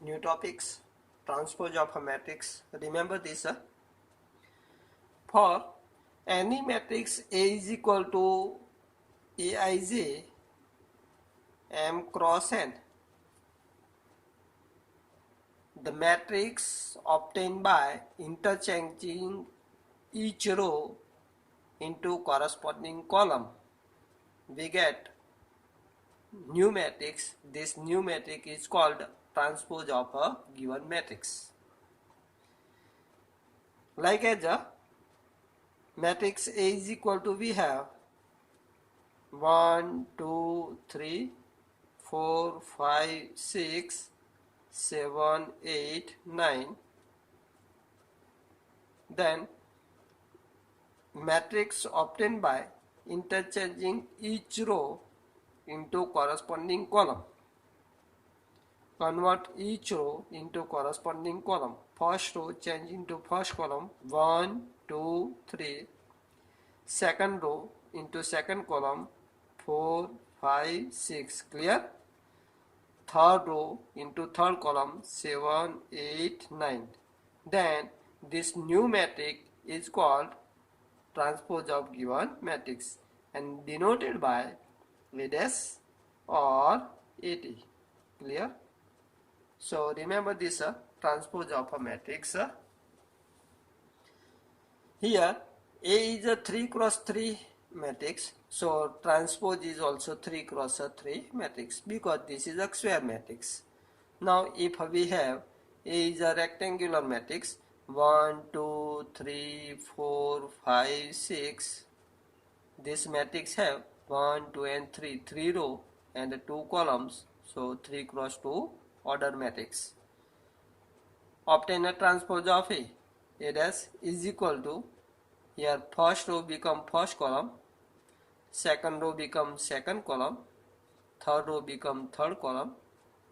New topics, transpose of a matrix. Remember this. For any matrix A is equal to Aij M cross N, the matrix obtained by interchanging each row into corresponding column, we get new matrix. This new matrix is called transpose of a given matrix. Like as a matrix A is equal to, we have 1, 2, 3, 4, 5, 6, 7, 8, 9. Then matrix obtained by interchanging each row into corresponding column. Convert each row into corresponding column. First row change into first column, 1, 2, 3. Second row into second column, 4, 5, 6. Clear? Third row into third column, 7, 8, 9. Then this new matrix is called transpose of given matrix and denoted by A dash or AT. Clear? So remember this transpose of a matrix. Here A is a 3 cross 3 matrix, so transpose is also 3 cross 3 matrix because this is a square matrix. Now if we have A is a rectangular matrix, 1, 2, 3, 4, 5, 6. This matrix have 1, 2 and 3 row and 2 columns, so 3 cross 2 order matrix. Obtain a transpose of A. A dash is equal to, here first row become first column, second row become second column, third row become third column.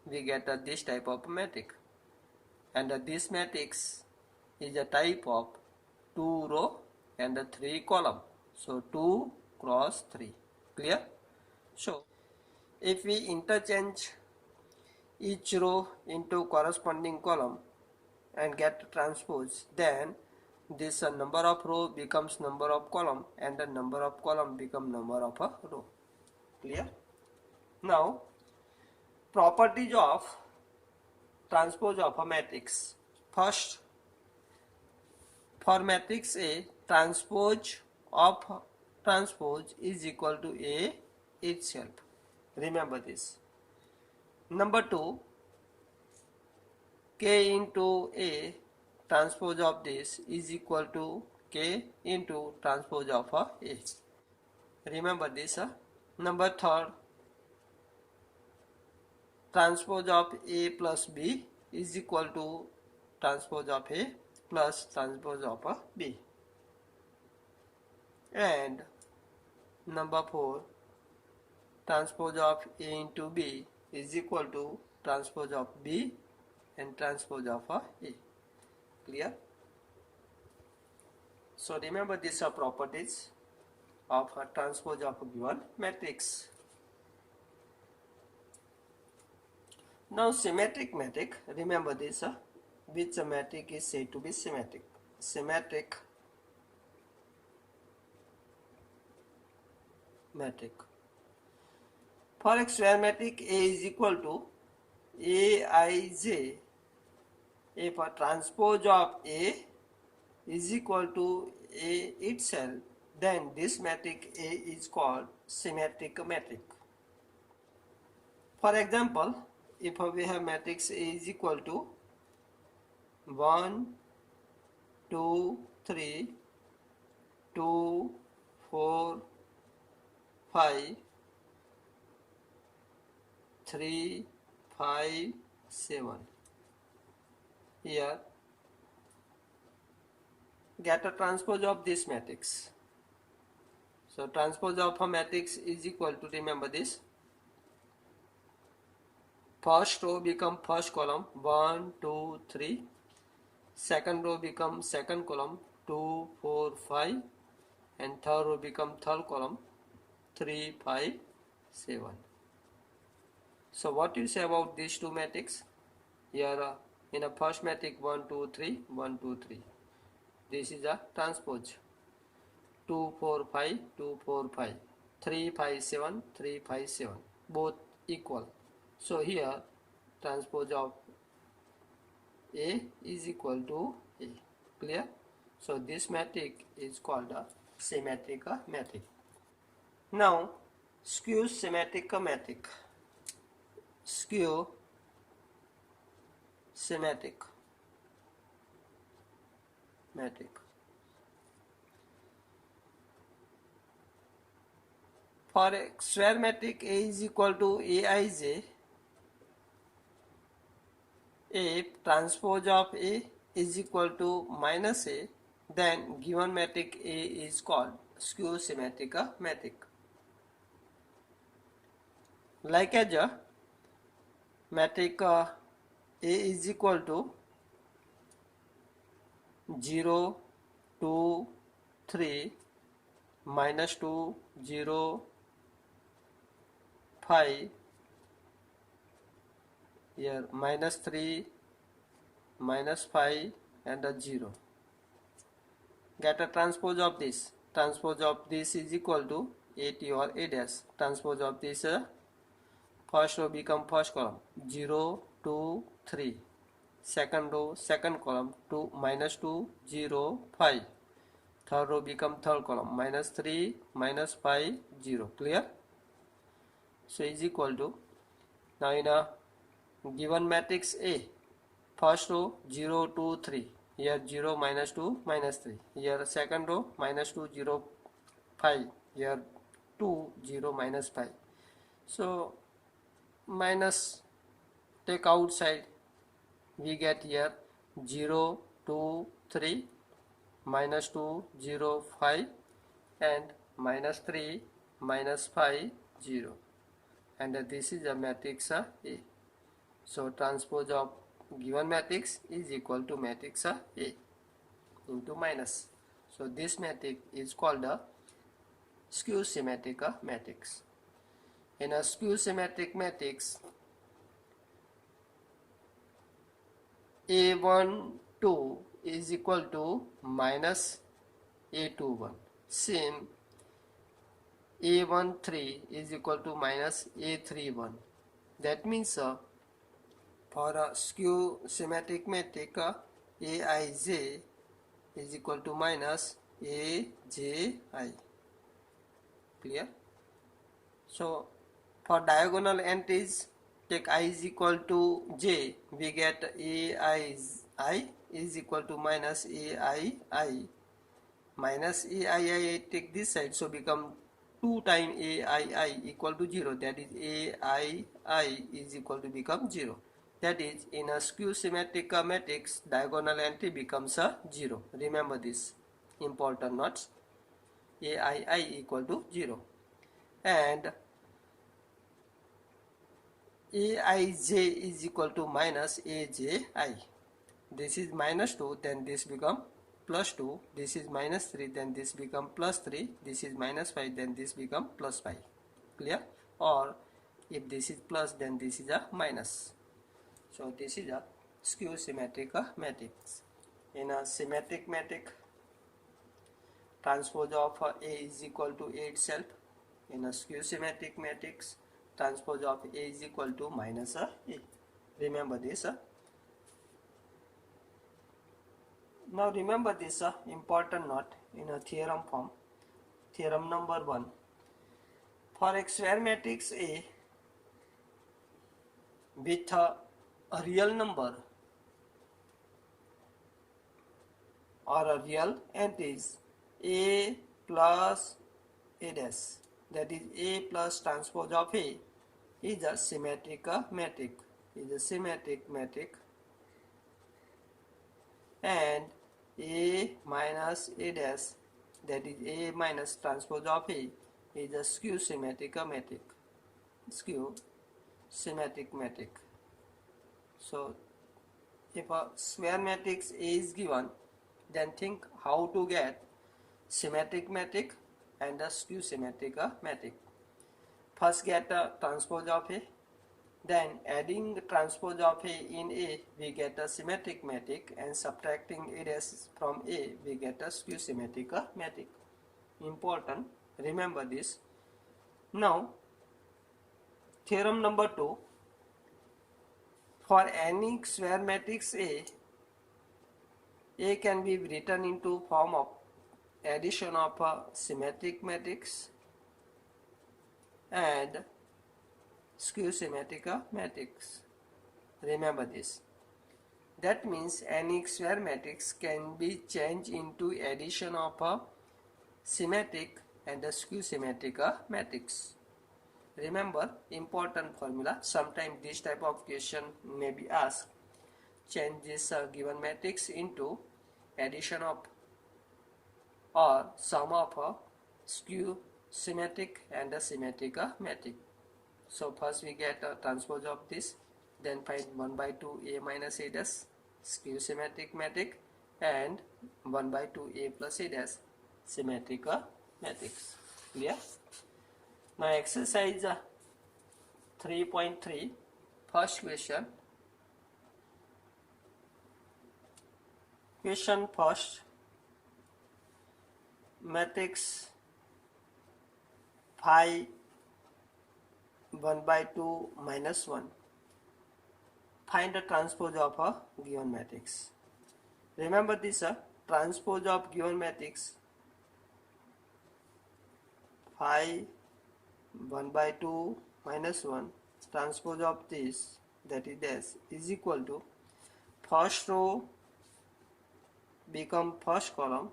We get this type of matrix, and this matrix is a type of 2 row and 3 column, so 2 cross 3. Clear? So if we interchange each row into corresponding column and get transpose, then this number of row becomes number of column and the number of column become number of a row. Clear? Now properties of transpose of a matrix. First, for matrix A, transpose of transpose is equal to A itself. Remember this. Number 2, K into A, transpose of this is equal to K into transpose of A. Remember this. Number 3, transpose of A plus B is equal to transpose of A plus transpose of B. And number 4, transpose of A into B is equal to transpose of B and transpose of A. Clear? So remember these are properties of a transpose of a given matrix. Now symmetric matrix, remember this, which matrix is said to be symmetric. Symmetric matrix. For a square matrix A is equal to Aij, if a transpose of A is equal to A itself, then this matrix A is called symmetric matrix. For example, if we have matrix A is equal to 1, 2, 3, 2, 4, 5, 3, 5, 7. Here, get a transpose of this matrix. So transpose of a matrix is equal to, remember this, first row become first column, 1, 2, 3. Second row become second column, 2, 4, 5. And third row become third column, 3, 5, 7. So what you say about these two matrices? Here in a first matrix 1 2 3 1 2 3. This is a transpose. 2 4 5 2 4 5 3 5 7 3 5 7, both equal. So here transpose of A is equal to A. Clear? So this matrix is called a symmetric matrix. Now skew symmetric matrix. Skew symmetric matrix. For a square matrix A is equal to Aij, if transpose of A is equal to minus A, then given matrix A is called skew symmetric matrix. Like as a matrix A is equal to 0 2 3 minus 2 0 5, here minus 3 minus 5 and a 0. Get a transpose of this. Transpose of this is equal to AT or A dash. Transpose of this first row become first column 0 2 3, second row second column 2 minus 2 0 5, third row become third column minus 3 minus 5 0. Clear? So is equal to, now in a given matrix A, first row 0 2 3, here 0 minus 2 minus 3, here second row minus 2 0 5, here 2 0 minus 5. So minus take outside, we get here 0 2 3 minus 2 0 5 and minus 3 minus 5 0, and this is a matrix A. So transpose of given matrix is equal to matrix A into minus. So this matrix is called a skew symmetric matrix. In a skew symmetric matrix, A12 is equal to minus A21. Same A13 is equal to minus A31. That means for a skew symmetric matrix, Aij is equal to minus Aji. Clear? So for diagonal entries, take I is equal to j, we get Ai is equal to minus Aii. Minus Aii take this side, so become 2 times Aii equal to 0. That is Aii is equal to become 0. That is, in a skew symmetric matrix, diagonal entry becomes a 0. Remember this important notes. Aii equal to 0. And Aij is equal to minus Aji. This is minus 2, then this become plus 2. This is minus 3, then this become plus 3. This is minus 5, then this become plus 5. Clear? Or if this is plus, then this is a minus. So this is a skew symmetric matrix. In a symmetric matrix, transpose of A is equal to A itself. In a skew symmetric matrix, transpose of A is equal to minus A. Remember this. Now remember this important note in a theorem form. Theorem number 1. For a square matrix A with a real number or a real entries A plus A dash, that is A plus transpose of A, is a symmetric matrix. Is a symmetric matrix. And A minus A dash, that is A minus transpose of A, is a skew symmetric matrix. Skew symmetric matrix. So if a square matrix A is given, then think how to get symmetric matrix and a skew symmetric matrix. First get a transpose of A. Then adding transpose of A in A, we get a symmetric matrix, and subtracting A dash from A, we get a skew symmetric matrix. Important, remember this. Now, theorem number 2, for any square matrix A can be written into form of addition of a symmetric matrix and skew symmetric matrix. Remember this. That means any square matrix can be changed into addition of a symmetric and a skew symmetric matrix. Remember important formula. Sometimes this type of question may be asked. Change this given matrix into addition of or sum of a skew symmetric and a symmetric matrix. So first we get a transpose of this, then find 1 by 2 A minus A dash skew symmetric matrix and 1 by 2 A plus A dash symmetric matrix. Clear? Now exercise 3.3, first question. Question first, matrix phi 1 by 2 minus 1. Find the transpose of a given matrix. Remember this, transpose of given matrix phi 1 by 2 minus 1, transpose of this, that is dash, is equal to first row become first column,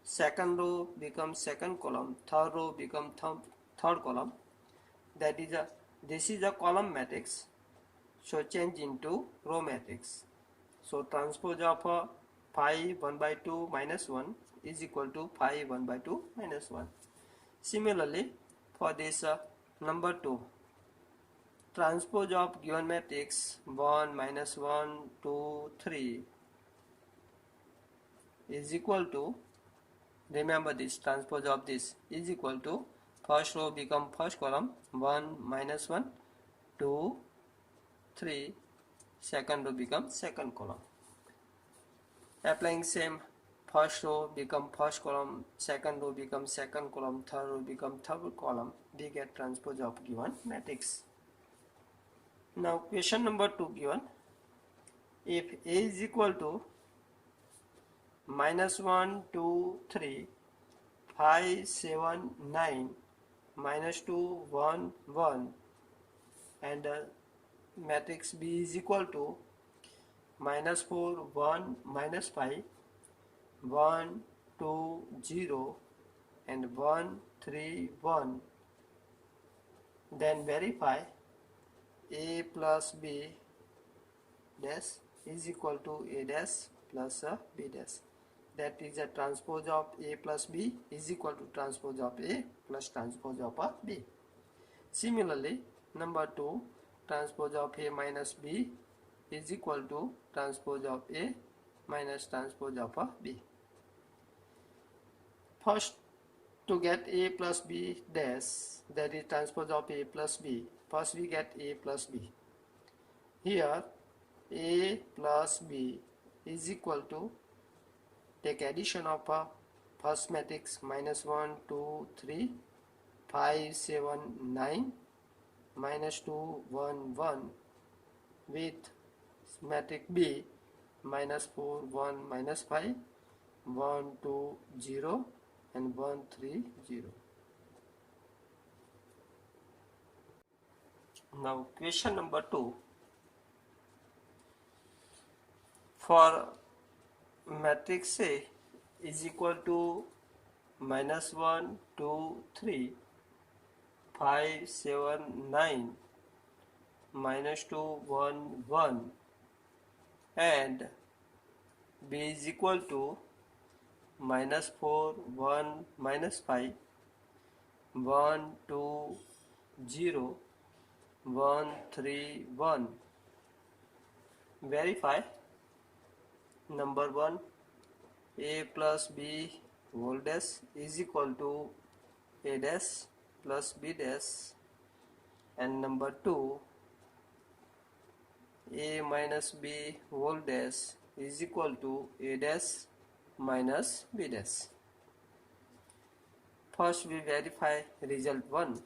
second row becomes second column, third row become third column. That is this is a column matrix, so change into row matrix. So transpose of phi 1 by 2 minus 1 is equal to phi 1 by 2 minus 1. Similarly, for this number 2, transpose of given matrix 1 minus 1 2 3 is equal to, remember this, transpose of this is equal to first row become first column, 1 minus 1 2 3, second row become second column. Applying same, first row become first column, second row become second column, third row become third column, we get transpose of given matrix. Now question number 2 given, if A is equal to minus 1 2 3 5 7 9 minus 2 1 1 and matrix B is equal to minus 4 1 minus 5 1 2 0 and 1 3 1, then verify A plus B dash is equal to A dash plus B dash. That is a transpose of A plus B is equal to transpose of A plus transpose of B. Similarly, number 2, transpose of A minus B is equal to transpose of A minus transpose of B. First, to get A plus B dash, that is transpose of A plus B, first we get A plus B. Here A plus B is equal to, take addition of first matrix minus 1 2 3 5 7 9 minus 2 1 1 with matrix B minus 4 1 minus 5 1 2 0 and 1 3 0. Now question number 2, for matrix A is equal to minus 1 2 3 5 7 9 minus 2 1 1 and B is equal to minus 4 1 minus 5 1 2 0 1 3 1. Verify number 1, A plus B whole dash is equal to A dash plus B dash, and number 2, A minus B whole dash is equal to A dash minus B dash. First we verify result 1.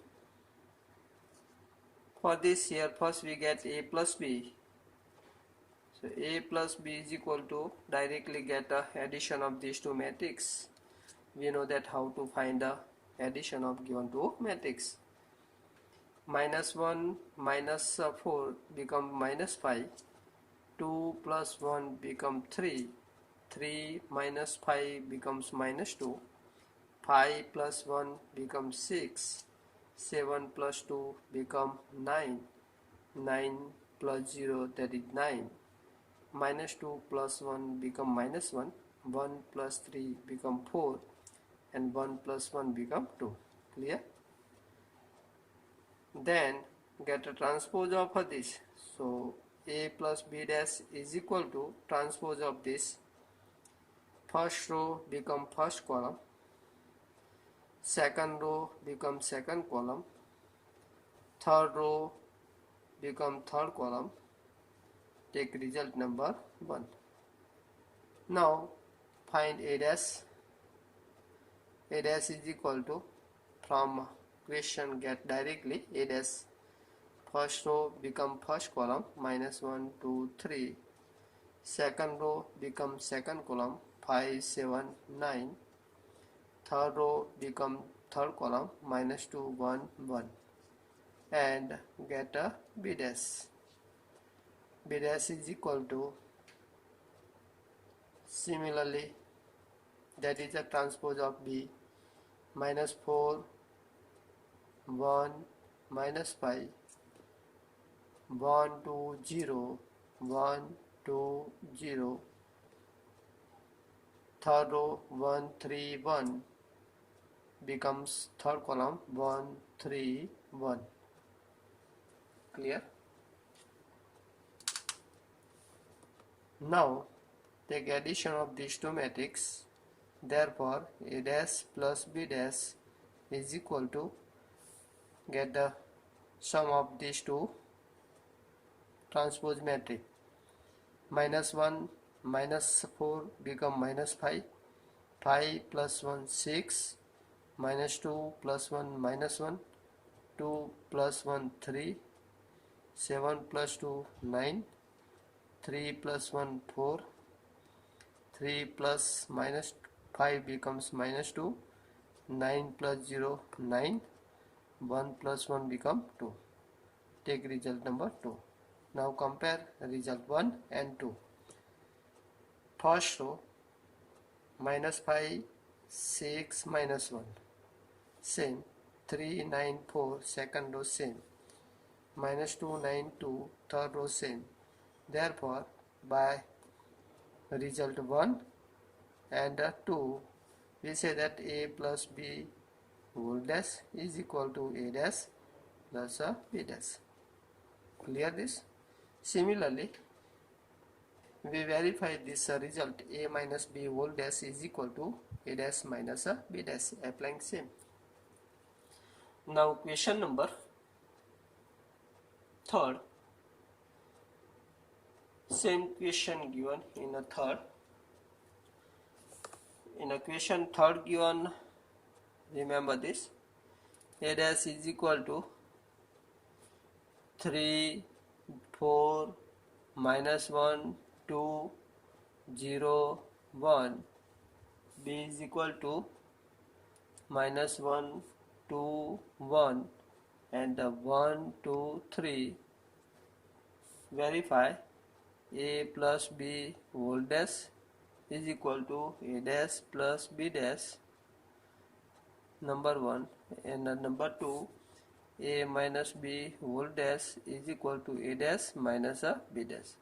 For this here, first we get A plus B. So A plus B is equal to, directly get the addition of these two matrix. We know that how to find the addition of given two matrix. Minus 1 minus 4 become minus 5. 2 plus 1 become 3. 3 minus 5 becomes minus 2. 5 plus 1 becomes 6. 7 plus 2 become 9. 9 plus 0, that is 9. Minus 2 plus 1 become minus 1. 1 plus 3 become 4. And 1 plus 1 become 2. Clear? Then get a transpose of this. So A plus B dash is equal to transpose of this. First row become first column. Second row become second column. Third row become third column. Take result number 1. Now find A dash. A dash is equal to, from question get directly A dash. First row become first column, minus 1, 2, 3. Second row become second column, 5, 7, 9. Third row become third column, minus 2, 1, 1. And get a B dash. B dash is equal to, similarly, that is a transpose of B, minus 4, 1, minus 5, 1, 2, 0, 1, 2, 0. Third row 1, 3, 1 becomes third column 1, 3, 1. Clear? Now take addition of these two matrix. Therefore A dash plus B dash is equal to, get the sum of these two transpose matrix. Minus 1 minus 4 become minus 5. 5 plus 1 6. Minus 2 plus 1 minus 1. 2 plus 1 3. 7 plus 2 9. 3 plus 1 4. 3 plus minus 5 becomes minus 2. 9 plus 0 9. 1 plus 1 become 2. Take result number 2. Now compare result 1 and 2. First row, minus 5, 6, minus 1. Same. 3, 9, 4. Second row same. Minus 2, 9, 2. Third row same. Therefore, by result 1 and 2, we say that A plus B whole dash is equal to A dash plus B dash. Clear this? Similarly, we verify this result, A minus B whole dash is equal to A dash minus B dash, applying same. Now question number 3rd. Same question given in a third. In a question 3rd given, remember this, A dash is equal to 3, 4, minus 1, 2, 0, 1. B is equal to minus 1, 2, 1 and 1, 2, 3. Verify A plus B whole dash is equal to A dash plus B dash, number 1, and number 2, A minus B whole dash is equal to A dash minus B dash.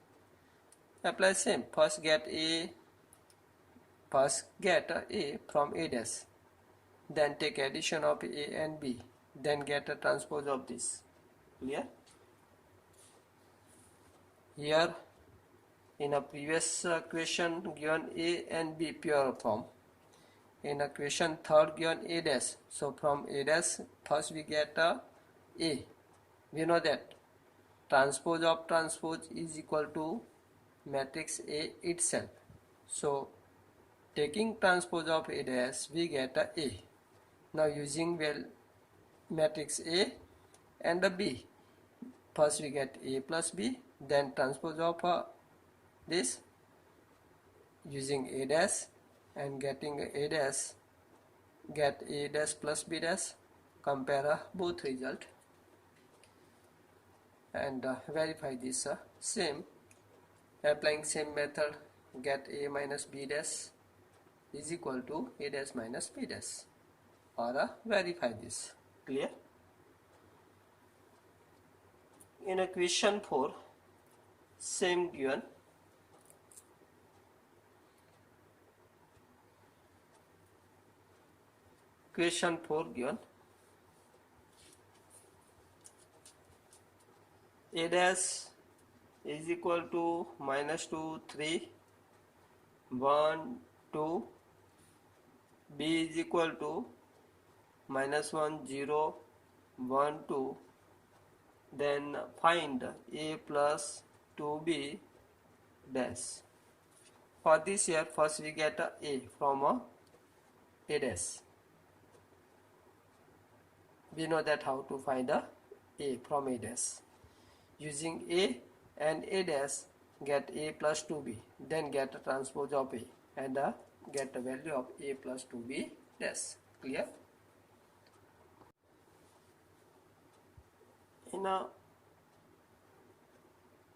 Apply same. First get A from A dash, then take addition of A and B, then get a transpose of this. Clear? Here in a previous question given A and B pure form. In a question 3rd given A dash. So from A dash first we get A. We know that transpose of transpose is equal to matrix A itself. So taking transpose of A dash, we get a A. Now using matrix A and a B, first we get A plus B, then transpose of this using A dash and getting A dash, get A dash plus B dash, compare both result and verify this same. Applying same method, get A minus B dash is equal to A dash minus B dash, or verify this. Clear? In a question 4, same given. Question 4 given. A dash is equal to -2, 3, 1, 2. B is equal to -1, 0, 1, 2. Then find A plus 2B dash. For this here, first we get A from A dash. We know that how to find A from A dash. Using A and A dash, get A plus 2B, then get a transpose of A and get the value of A plus 2B dash. Clear? In a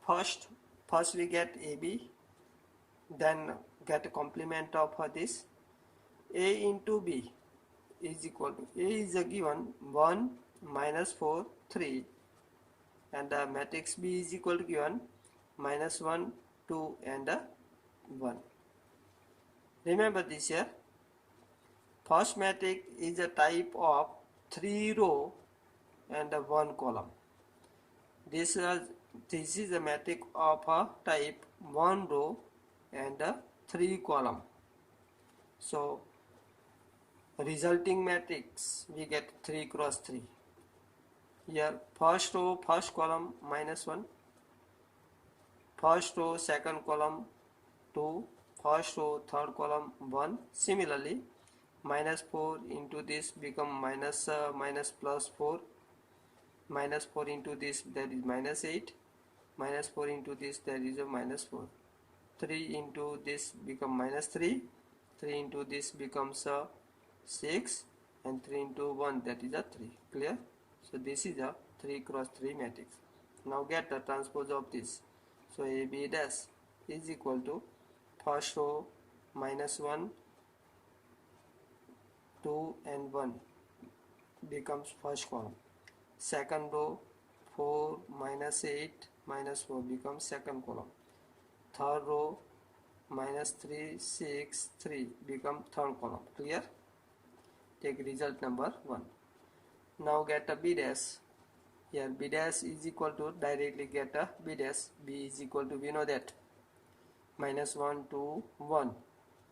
first we get AB, then get a complement of this. A into B is equal to, A is a given 1, -4, 3, and the matrix B is equal to given -1, 2 and 1. Remember this here, first matrix is a type of 3 row and 1 column. This is a matrix of a type 1 row and 3 column. So resulting matrix we get 3 cross 3. Here first row, first column -1, first row, second column 2, first row, third column 1. Similarly, -4 into this become minus plus 4, -4 into this, that is -8, -4 into this, that is a -4, 3 into this become -3, 3 into this becomes 6, and 3 into 1, that is a 3. Clear? So this is a 3 cross 3 matrix. Now get the transpose of this. So AB dash is equal to first row -1, 2 and 1 becomes first column. Second row 4 -8 -4 becomes second column. Third row -3 6 3 become third column. Clear? Take result number 1. Now get a B dash. Here B dash is equal to, directly get a B dash. B is equal to, we know that -1 2 1.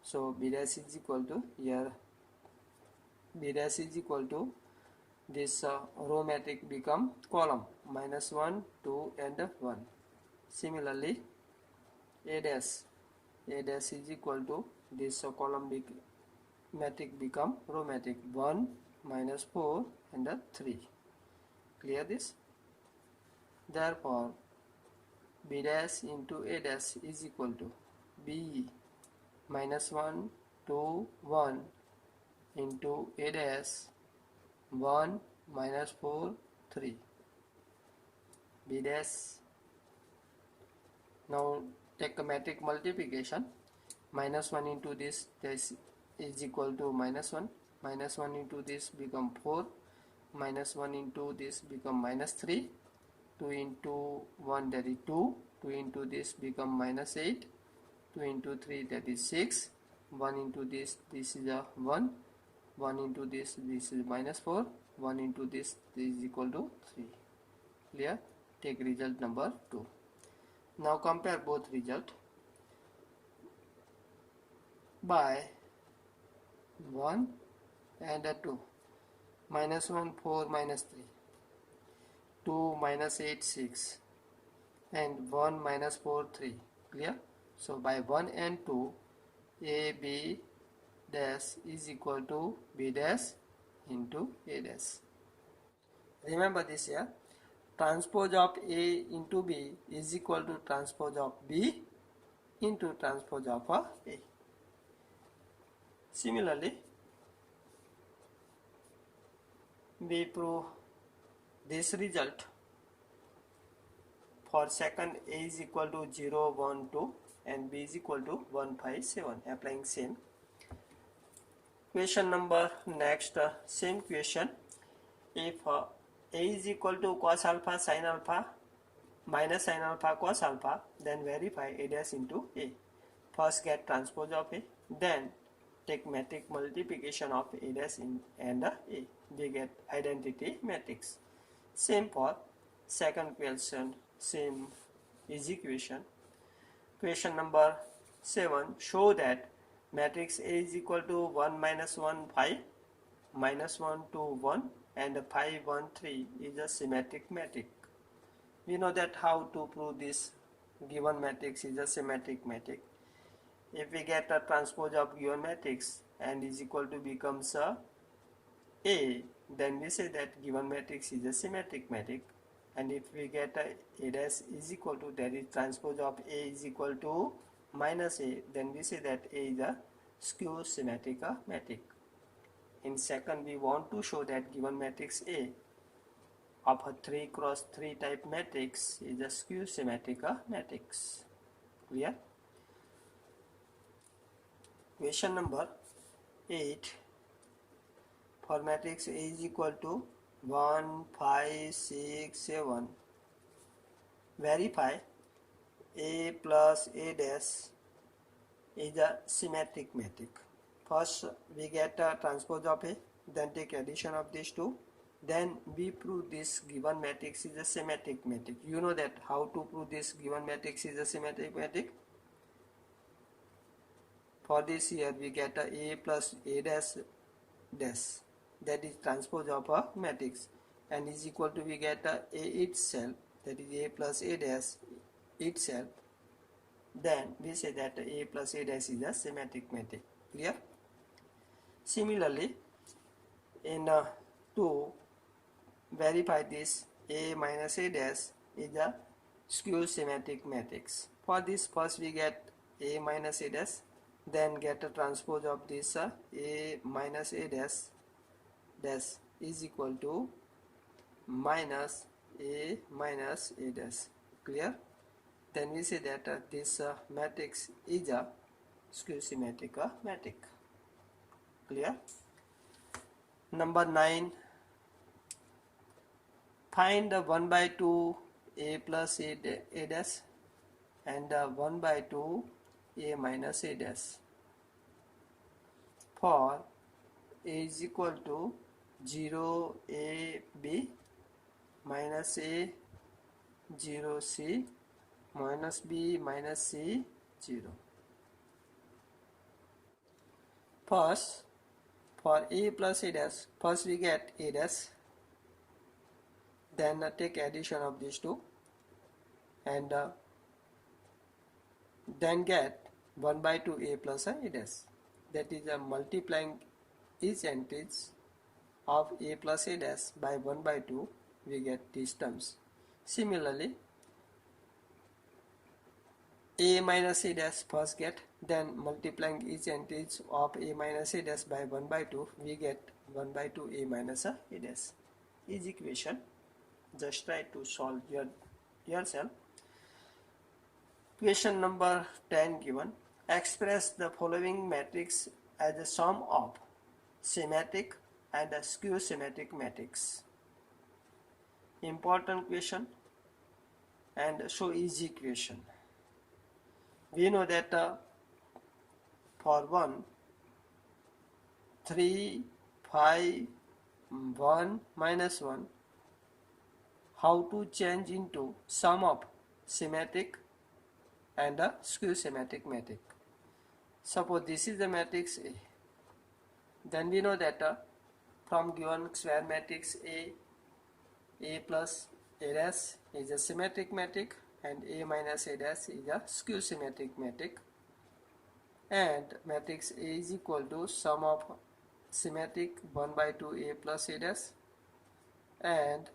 So B dash is equal to, here B dash is equal to this row matrix become column -1 2 and 1. Similarly, A dash is equal to this column matrix become row matrix 1 -4 and 3. Clear this? Therefore B dash into A dash is equal to B -1 2 1 into A dash 1 -4 3. B dash. Now take a matrix multiplication. -1 into this is equal to -1. -1 into this become 4. -1 into this become -3. 2 into 1, that is 2. 2 into this become -8. 2 into 3, that is 6. 1 into this is a 1. 1 into this is -4. 1 into this is equal to 3. Clear? Take result number 2. Now compare both result by 1 and 2. -1 4 -3, 2 -8 6, and 1 minus 4 3. Clear? So by 1 and 2, a b dash is equal to b dash into a dash. Remember this here. Transpose of a into b is equal to transpose of b into transpose of a. Similarly, we prove this result for second a is equal to 0 1 2 and b is equal to 1 5 7, applying same. Question number next, same question. If a is equal to cos alpha sin alpha minus sin alpha cos alpha, then verify a dash into a. First get transpose of a, then take metric multiplication of a dash in and a. We get identity matrix. Same for second question, same is equation. Question number 7. Show that matrix A is equal to 1 minus 1 5 minus 1 2 1 and 5 1 3 is a symmetric matrix. We know that how to prove this given matrix is a symmetric matrix. If we get a transpose of given matrix and is equal to becomes a, then we say that given matrix is a symmetric matrix. And if we get a dash is equal to, that is transpose of a is equal to minus a, then we say that a is a skew symmetric matrix. In second, we want to show that given matrix A of a 3 cross 3 type matrix is a skew symmetric matrix. Clear? Question number 8. For matrix A is equal to 1 5 6 7, verify A plus A dash is a symmetric matrix. First we get a transpose of A, then take addition of these two, then we prove this given matrix is a symmetric matrix. You know that how to prove this given matrix is a symmetric matrix. For this here we get a plus a dash dash, that is transpose of a matrix, and is equal to we get a itself, that is a plus a dash itself. Then we say that a plus a dash is a symmetric matrix. Clear? Similarly, in to verify this, a minus a dash is a skew symmetric matrix. For this, first we get a minus a dash, then get a transpose of this a minus a dash is equal to minus a dash. Clear? Then we say that this matrix is a skew symmetric matrix. Clear? Number 9. Find 1 by 2 a plus a dash and 1 by 2 a minus a dash. For a is equal to 0 a b minus a 0 c minus b minus c 0. First, for a plus a dash, first we get a dash, then take addition of these two, and then get 1 by 2 a plus a dash, that is multiplying each entries of a plus a dash by 1 by 2, we get these terms. Similarly, a minus a dash first get, then multiplying each entries of a minus a dash by 1 by 2, we get 1 by 2 a minus a dash. Is equation. Just try to solve yourself. Question number 10 given. Express the following matrix as a sum of symmetric and a skew symmetric matrix. Important question and show easy equation. We know that for 1, 3, 5, 1 minus 1, how to change into sum of symmetric and a skew symmetric matrix. Suppose this is the matrix A, then we know that from given square matrix A plus A dash is a symmetric matrix, and A minus A dash is a skew symmetric matrix, and matrix A is equal to sum of symmetric 1 by 2 A plus A dash and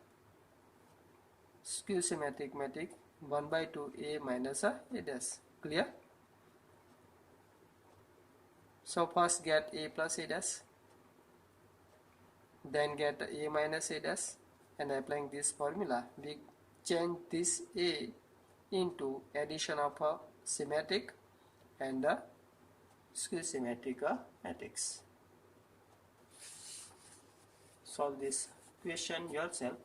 skew symmetric matrix 1 by 2 A minus A dash. Clear? So first get A plus A dash, then get A minus A dash, and applying this formula we change this A into addition of a symmetric and a skew symmetric matrix. Solve this question yourself.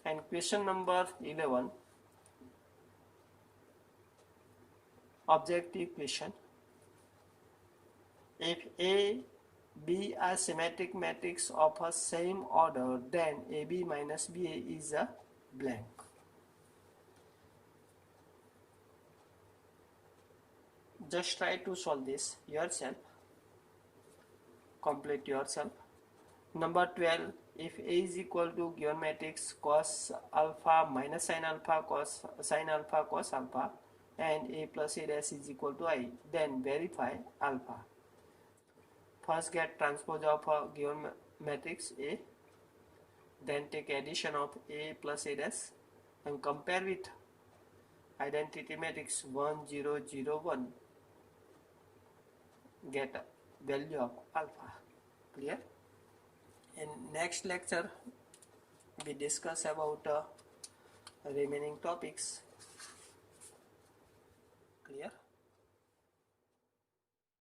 And question number 11, objective question. If A be a symmetric matrix of a same order, then AB minus BA is a blank. Just try to solve this yourself. Complete yourself. Number 12, if A is equal to given matrix cos alpha minus sin alpha cos alpha and A plus A dash is equal to I, then verify alpha. First get transpose of a given matrix A, then take addition of A plus A dash and compare with identity matrix 1 0 0 1, get value of alpha. Clear? In next lecture we discuss about remaining topics. Clear?